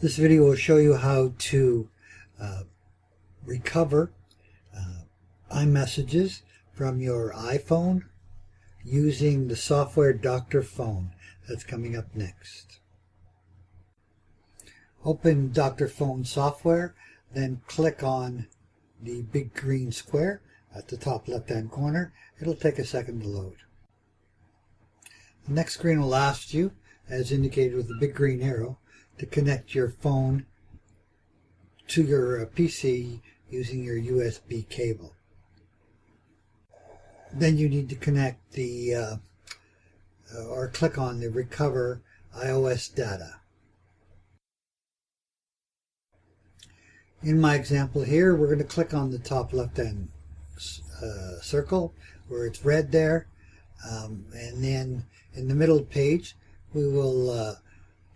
This video will show you how to recover iMessages from your iPhone using the software Dr. Fone. That's coming up next. Open Dr. Fone software, then click on the big green square at the top left-hand corner. It'll take a second to load. The next screen will ask you, as indicated with the big green arrow, to connect your phone to your PC using your USB cable. Then you need to connect the or click on the Recover iOS data. In my example here, we're going to click on the top left-hand circle where it's red there, and then in the middle page we will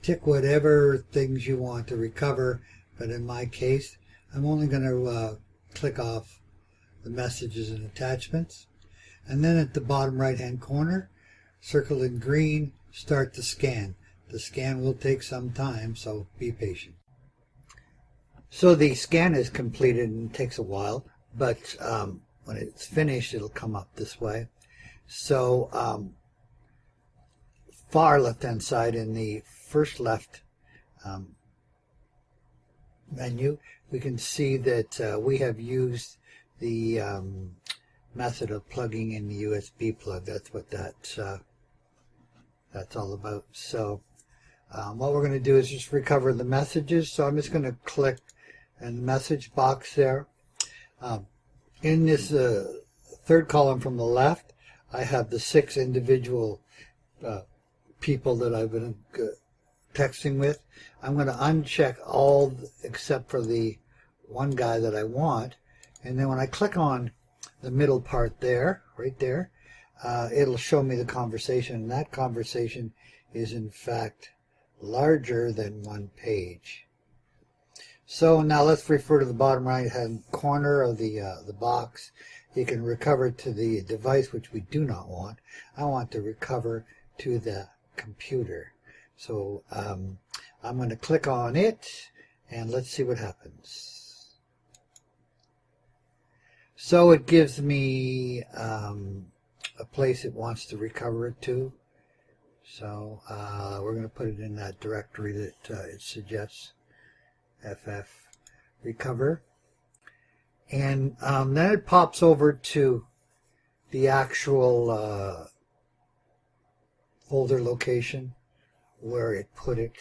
tick whatever things you want to recover, but in my case I'm only going to click off the messages and attachments. And then at the bottom right hand corner, circled in green, start the scan. The scan will take some time, so be patient. So the scan is completed and takes a while, but when it's finished it'll come up this way. So far left hand side in the first left menu, we can see that we have used the method of plugging in the USB plug. That's what that's all about. So what we're going to do is just recover the messages. So I'm just going to click in the message box there. In this third column from the left, I have the 6 individual people that I've been texting with. I'm going to uncheck all except for the one guy that I want, and then when I click on the middle part there, right there, it'll show me the conversation, and that conversation is in fact larger than one page. So now let's refer to the bottom right hand corner of the box. You can recover to the device, which we do not want. I want to recover to the computer. So I'm going to click on it and let's see what happens. So it gives me a place it wants to recover it to. So we're going to put it in that directory that it suggests, FF Recover. And then it pops over to the actual folder location where it put it.